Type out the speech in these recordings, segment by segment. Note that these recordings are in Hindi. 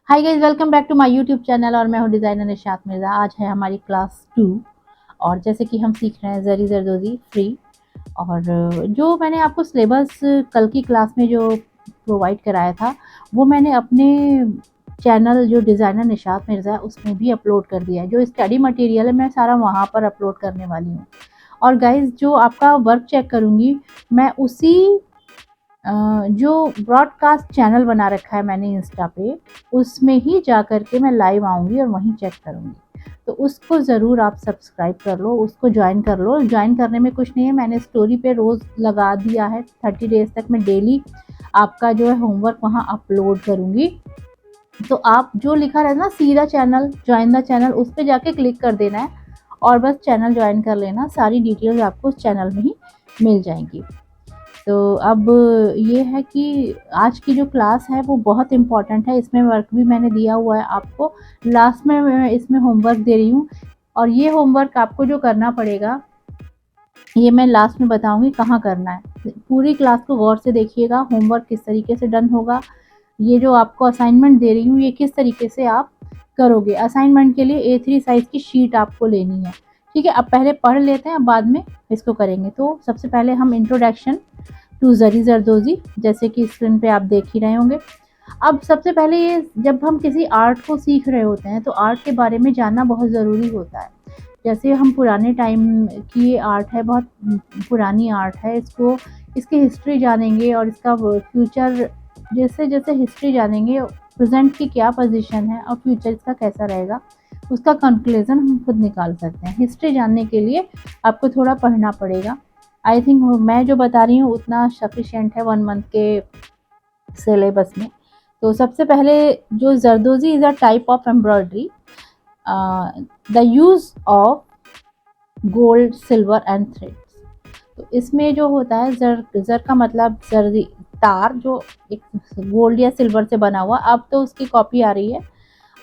Hi guys, welcome back to my YouTube channel और मैं हूँ डिज़ाइनर निशात मिर्ज़ा। आज है हमारी क्लास 2 और जैसे कि हम सीख रहे हैं ज़री ज़रदोज़ी फ्री। और जो मैंने आपको सिलेबस कल की क्लास में जो प्रोवाइड कराया था वो मैंने अपने चैनल जो डिज़ाइनर निशात मिर्ज़ा है उसमें भी अपलोड कर दिया है। जो स्टडी मटेरियल है मैं सारा वहाँ पर अपलोड करने वाली हूँ। और गाइस, जो आपका वर्क चेक करूँगी मैं उसी जो ब्रॉडकास्ट चैनल बना रखा है मैंने इंस्टा पे, उसमें ही जा कर के मैं लाइव आऊँगी और वहीं चेक करूँगी। तो उसको ज़रूर आप सब्सक्राइब कर लो, उसको जॉइन कर लो। जॉइन करने में कुछ नहीं है, मैंने स्टोरी पे रोज़ लगा दिया है। 30 डेज़ तक मैं डेली आपका जो है होमवर्क वहाँ अपलोड करूँगी। तो आप जो लिखा रहता है ना सीधा चैनल, जॉइन द चैनल, उस पे जाके क्लिक कर देना है और बस चैनल जॉइन कर लेना। सारी डिटेल्स आपको उस चैनल में ही मिल जाएँगी। तो अब ये है कि आज की जो क्लास है वो बहुत इम्पोर्टेंट है। इसमें वर्क भी मैंने दिया हुआ है आपको। लास्ट में मैं इसमें होमवर्क दे रही हूँ और ये होमवर्क आपको जो करना पड़ेगा ये मैं लास्ट में बताऊँगी कहाँ करना है। पूरी क्लास को गौर से देखिएगा, होमवर्क किस तरीके से डन होगा। ये जो आपको असाइनमेंट दे रही हूँ ये किस तरीके से आप करोगे। असाइनमेंट के लिए A3 साइज़ की शीट आपको लेनी है, ठीक है। अब पहले पढ़ लेते हैं, अब बाद में इसको करेंगे। तो सबसे पहले हम इंट्रोडक्शन टू ज़री ज़रदोज़ी, जैसे कि स्क्रीन पे आप देख ही रहे होंगे। अब सबसे पहले ये, जब हम किसी आर्ट को सीख रहे होते हैं तो आर्ट के बारे में जानना बहुत ज़रूरी होता है। जैसे हम पुराने टाइम की ये आर्ट है, बहुत पुरानी आर्ट है। इसको इसकी हिस्ट्री जानेंगे और इसका फ्यूचर, जैसे जैसे हिस्ट्री जानेंगे प्रेजेंट की क्या पोजीशन है और फ्यूचर इसका कैसा रहेगा, उसका कंक्लूजन हम खुद निकाल सकते हैं। हिस्ट्री जानने के लिए आपको थोड़ा पढ़ना पड़ेगा। आई थिंक मैं जो बता रही हूँ उतना सफिशिएंट है 1 मंथ के सिलेबस में। तो सबसे पहले, जो zardozi is a type of embroidery, the use of gold, silver and threads. तो इसमें जो होता है जर का मतलब जर्दी, तार जो एक गोल्ड या सिल्वर से बना हुआ। अब तो उसकी कॉपी आ रही है।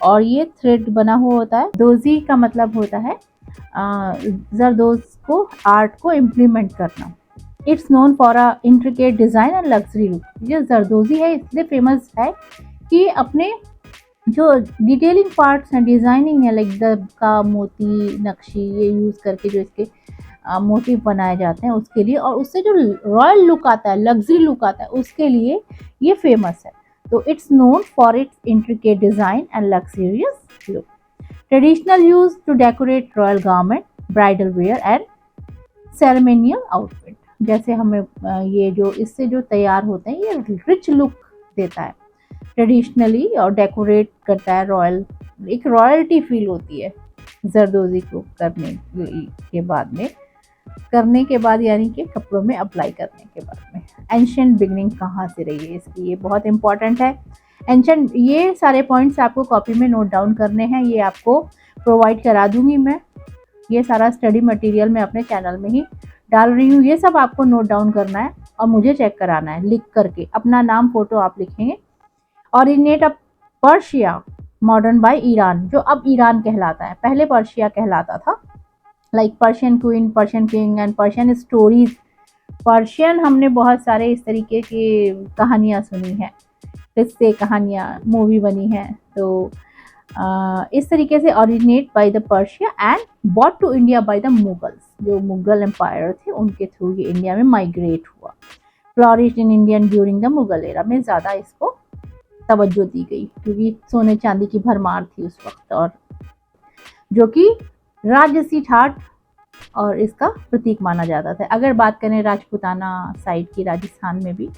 और ये थ्रेड बना हुआ होता है। दोजी का मतलब होता है जरदोज को, आर्ट को इम्प्लीमेंट करना। It's known for a intricate design and luxury look. ये जरदोजी है इसलिए फेमस है कि अपने जो डिटेलिंग पार्ट्स हैं, डिज़ाइनिंग है, लाइक द का मोती नक्शी ये यूज़ करके जो इसके मोटिव बनाए जाते हैं उसके लिए, और उससे जो रॉयल लुक आता है, लग्जरी लुक आता है, उसके लिए ये फेमस है। तो it's known for its intricate design and luxurious look. Traditional use to decorate royal garment, bridal wear and ceremonial outfit. जैसे हमें ये जो इससे जो तैयार होते हैं ये रिच लुक देता है ट्रेडिशनली, और डेकोरेट करता है रॉयल, एक रॉयल्टी फील होती है जरदोजी को करने के बाद यानी कि कपड़ों में अप्लाई करने के बाद में। एंशियंट बिगनिंग कहाँ से रही है इसकी, ये बहुत इंपॉर्टेंट है। एंशियंट, ये सारे पॉइंट्स आपको कॉपी में नोट डाउन करने हैं, ये आपको प्रोवाइड करा दूंगी मैं। ये सारा स्टडी मटेरियल मैं अपने चैनल में ही डाल रही हूँ। ये सब आपको नोट डाउन करना है और मुझे चेक कराना है लिख करके। अपना नाम, फोटो आप लिखेंगे। Originate of Persia, modern by Iran, जो अब ईरान कहलाता है, पहले पर्शिया कहलाता था। Like Persian queen, Persian king and Persian stories. Persian हमने बहुत सारे इस तरीके की कहानियाँ सुनी हैं, किस्से, कहानियाँ, मूवी बनी है। तो इस तरीके से originate by the Persia and bought to India by the Mughals. जो मुगल एम्पायर थे उनके थ्रू ये इंडिया में माइग्रेट हुआ। Flourish in Indian during the Mughal era, में ज़्यादा इसको तवज्जो दी गई क्योंकि सोने चांदी की भरमार थी उस वक्त, और जो कि राजसी ठाट और इसका प्रतीक माना जाता था। अगर बात करें राजपूताना साइड की, राजस्थान में भी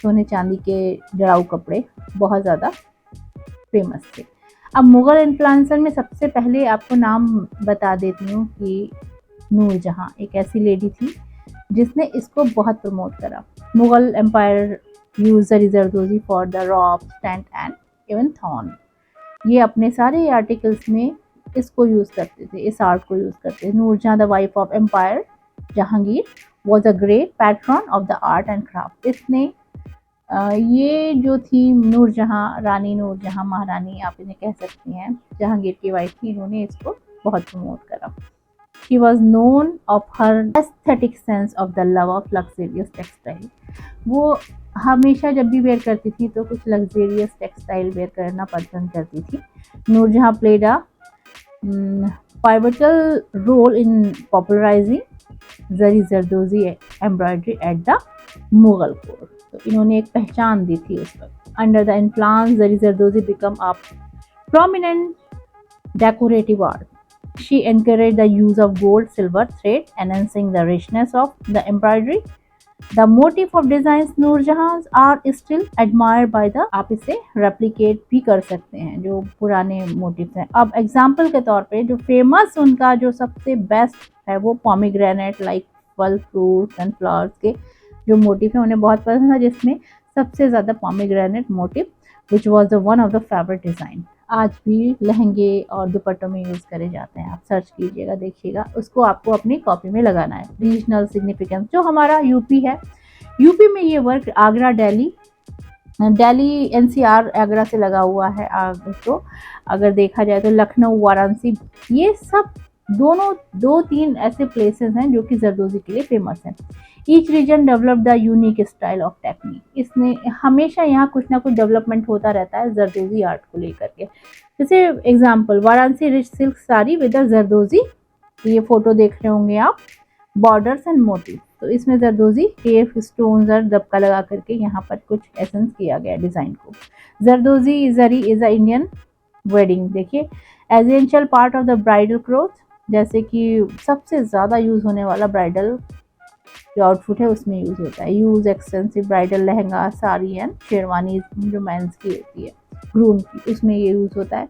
सोने चांदी के जड़ाऊ कपड़े बहुत ज़्यादा फेमस थे। अब मुग़ल इन्फ्लुएंसर में सबसे पहले आपको नाम बता देती हूँ कि नूरजहाँ एक ऐसी लेडी थी जिसने इसको बहुत प्रमोट करा। Mughal empire use zari zardozi for the robe, stand and even throne. ये अपने सारे आर्टिकल्स में इसको यूज़ करते थे, इस आर्ट को यूज़ करते थे। Nur Jahan the wife of empire Jahangir was a great patron of the art and craft. इसने ये जो थी नूरजहाँ, रानी नूरजहाँ, महारानी आप इन्हें कह सकती हैं, जहांगीर की वाइफ थी, इन्होंने इसको बहुत प्रमोट करा। She was known of her aesthetic sense of the love of luxurious textile। वो हमेशा जब भी वेयर करती थी तो कुछ लग्जेरियस टेक्सटाइल वेयर करना पसंद करती थी। Nur Jahan played a pivotal role in popularizing zari zardozi embroidery at the Mughal court. तो इन्होंने एक पहचान दी थी उस वक्त। Under the influence zari zardozi become a prominent decorative art. She encouraged the use of gold silver thread, enhancing the richness of the embroidery. The motif of designs Nur Jahan are still admired by the, आप इसे replicate भी कर सकते हैं जो पुराने मोटिव हैं। अब एग्जाम्पल के तौर पे जो फेमस उनका जो सबसे बेस्ट है वो पोमीग्रेनेट लाइक फल फ्रूट्स एंड फ्लावर्स के जो मोटिव है उन्हें बहुत पसंद था, जिसमें सबसे ज़्यादा pomegranate motive which was the one of the favourite design आज भी लहंगे और दुपट्टों में यूज़ करे जाते हैं। आप सर्च कीजिएगा, देखिएगा, उसको आपको अपनी कॉपी में लगाना है। रीजनल सिग्निफिकेंस जो हमारा यूपी है, यूपी में ये वर्क आगरा दिल्ली एनसीआर आगरा से लगा हुआ है। तो अगर देखा जाए तो लखनऊ वाराणसी ये सब दोनों 2-3 ऐसे प्लेसेस हैं जो कि जरदोजी के लिए फेमस हैं। Each reason develop the unique style of technique. इसमें हमेशा यहाँ कुछ ना कुछ डेवलपमेंट होता रहता है जरदोजी आर्ट को लेकर के। जैसे example Varanasi rich silk sari with the zardozi, ये फोटो देख रहे होंगे आप, बॉर्डर्स एंड मोटिव। तो इसमें जरदोजी केफ स्टोन्स और दबका लगा करके यहाँ पर कुछ एसेंस किया गया डिज़ाइन को। जरदोजी जरी इज़ अ इंडियन वेडिंग, देखिए essential part of the bridal cloth, जैसे कि सबसे ज़्यादा यूज़ होने वाला ब्राइडल जो आउटफिट है उसमें यूज़ होता है। Use extensive bridal lehenga sari and sherwani जो मेंस की होती है ग्रूम की, उसमें ये यूज़ होता है।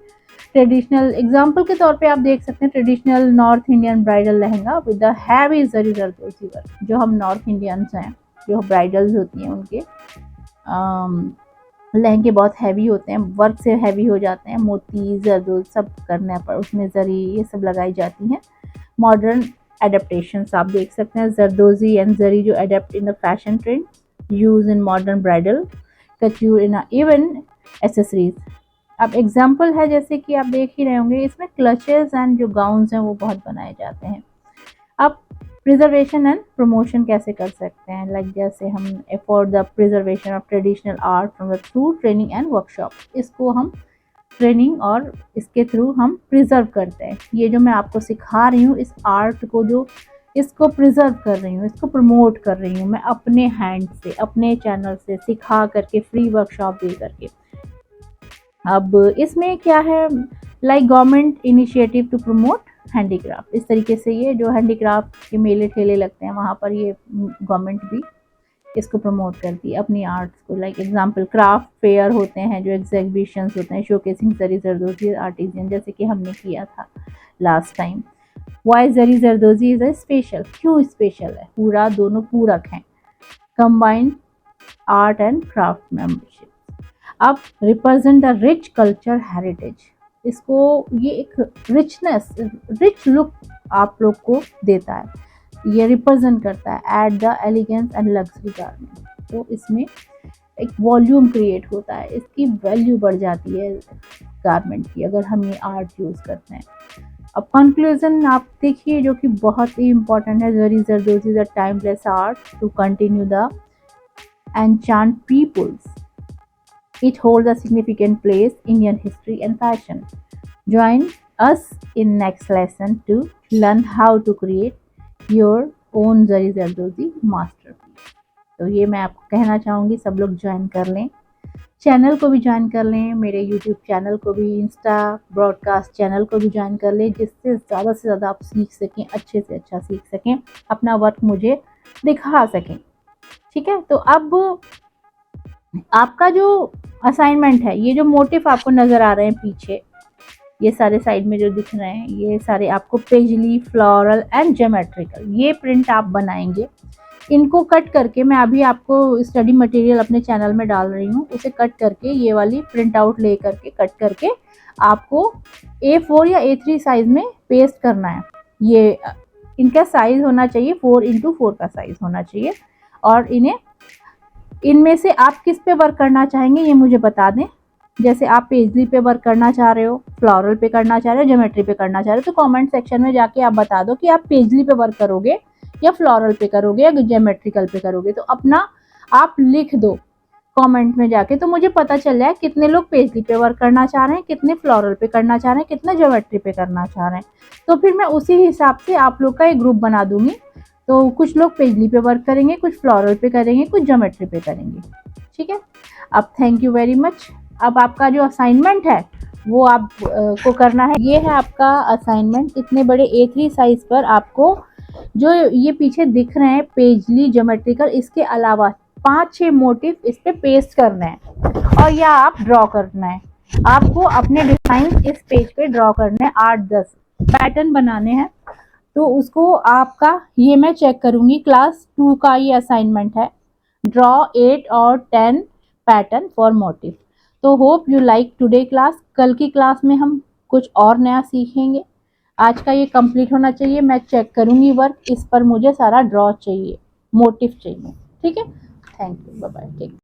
ट्रेडिशनल एग्जाम्पल के तौर पे आप देख सकते हैं traditional north Indian bridal lehenga with the heavy zari zardozi work. जो हम नॉर्थ इंडियंस हैं, जो ब्राइडल्स होती हैं उनके लहंगे बहुत हैवी होते हैं, वर्क से हैवी हो जाते हैं, मोती जरदोज सब करने पर उसमें जरी ये सब लगाई जाती हैं। मॉडर्न एडेप्टेशंस आप देख सकते हैं, जरदोजी एंड जरी जो adapt in the fashion trend, use in modern bridal couture in even accessories. अब एग्जाम्पल है जैसे कि आप देख ही रहे होंगे, इसमें क्लचेस एंड जो गाउन्स हैं वो बहुत बनाए जाते हैं। अब प्रिजर्वेशन एंड प्रमोशन कैसे कर सकते हैं, लाइक जैसे हम afford the preservation of traditional art from the through training and workshop, इसको हम ट्रेनिंग और इसके थ्रू हम प्रिजर्व करते हैं। ये जो मैं आपको सिखा रही हूँ इस आर्ट को, जो इसको प्रिजर्व कर रही हूँ, इसको प्रमोट कर रही हूँ मैं अपने हैंड से, अपने चैनल से सिखा करके, फ्री वर्कशॉप दे करके। अब इसमें क्या है, like government initiative to promote handicraft, इस तरीके से ये जो हैंडीक्राफ्ट के मेले ठेले लगते हैं वहाँ पर ये गवर्नमेंट भी इसको प्रमोट करती है अपनी आर्ट्स को। लाइक एग्जांपल क्राफ्ट फेयर होते हैं, जो एग्जीबिशंस होते हैं शोकेसिंग जरी जरदोजी आर्टिजन, जैसे कि हमने किया था last time. Why zari zardozi is a special, क्यों स्पेशल है, पूरा दोनों पूरक हैं। Combined art and craft membership, अब represent the rich culture heritage, इसको ये एक रिचनेस, रिच लुक आप लोग को देता है, ये रिप्रेजेंट करता है at the elegance and luxury garment. तो इसमें एक वॉल्यूम क्रिएट होता है, इसकी वैल्यू बढ़ जाती है गारमेंट की अगर हम ये आर्ट यूज़ करते हैं। अब कंक्लूजन आप देखिए जो कि बहुत ही इंपॉर्टेंट है, zari zardozi is a timeless art to continue the enchant peoples, it holds a significant place in Indian history and fashion. Join us in next lesson to learn how to create your own Zari Zardozi masterpiece. तो ये मैं आपको कहना चाहूँगी, सब लोग ज्वाइन कर लें, चैनल को भी ज्वाइन कर लें, मेरे यूट्यूब चैनल को भी, इंस्टा ब्रॉडकास्ट चैनल को भी ज्वाइन कर लें, जिससे ज़्यादा से ज़्यादा आप सीख सकें, अच्छे से अच्छा सीख सकें, अपना वर्क मुझे दिखा सकें। ठीक है, तो अब आपका जो असाइनमेंट है, ये जो मोटिव आपको नज़र आ रहे हैं पीछे, ये सारे साइड में जो दिख रहे हैं, ये सारे आपको पेजली, फ्लोरल एंड ज्योमेट्रिकल, ये प्रिंट आप बनाएंगे। इनको कट करके मैं अभी आपको स्टडी मटेरियल अपने चैनल में डाल रही हूँ, उसे कट करके ये वाली प्रिंट आउट ले करके कट करके आपको A4 या A3 साइज में पेस्ट करना है। ये इनका साइज होना चाहिए 4x4 का साइज होना चाहिए, और इनमें से आप किस पे वर्क करना चाहेंगे ये मुझे बता दें। जैसे आप पेजली पे वर्क करना चाह रहे हो, फ्लोरल पे करना चाह रहे हो, ज्योमेट्री पे करना चाह रहे हो, तो कमेंट सेक्शन में जाके आप बता दो कि आप पेजली पे वर्क करोगे या फ्लोरल पे करोगे या ज्योमेट्रिकल पे करोगे। तो अपना आप लिख दो कमेंट में जाके, तो मुझे पता चल जाए कितने लोग पेजली पे वर्क करना चाह रहे हैं, कितने फ्लोरल पे करना चाह रहे हैं, कितने ज्योमेट्री पे करना चाह रहे हैं। तो फिर मैं उसी हिसाब से आप लोग का एक ग्रुप बना दूंगी। तो कुछ लोग पेजली पे वर्क करेंगे, कुछ फ्लोरल पे करेंगे, कुछ ज्योमेट्री पे करेंगे। ठीक है। अब थैंक यू वेरी मच। अब आपका जो असाइनमेंट है वो आप को करना है। ये है आपका असाइनमेंट। इतने बड़े A3 साइज पर आपको जो ये पीछे दिख रहे हैं पेजली ज्योमेट्रिकल, इसके अलावा 5-6 मोटिव इस पे पेस्ट करना है और या आप ड्रॉ करना है। आपको अपने डिजाइन इस पेज पे ड्रॉ करने हैं, 8-10 पैटर्न बनाने हैं। तो उसको आपका ये मैं चेक करूंगी। क्लास 2 का ये असाइनमेंट है, ड्रॉ 8 और 10 पैटर्न फॉर मोटिव। तो hope you like today class. कल की क्लास में हम कुछ और नया सीखेंगे। आज का ये कंप्लीट होना चाहिए। मैं चेक करूंगी वर्क, इस पर मुझे सारा ड्रॉ चाहिए, मोटिव चाहिए। ठीक है। Thank you, bye bye, take.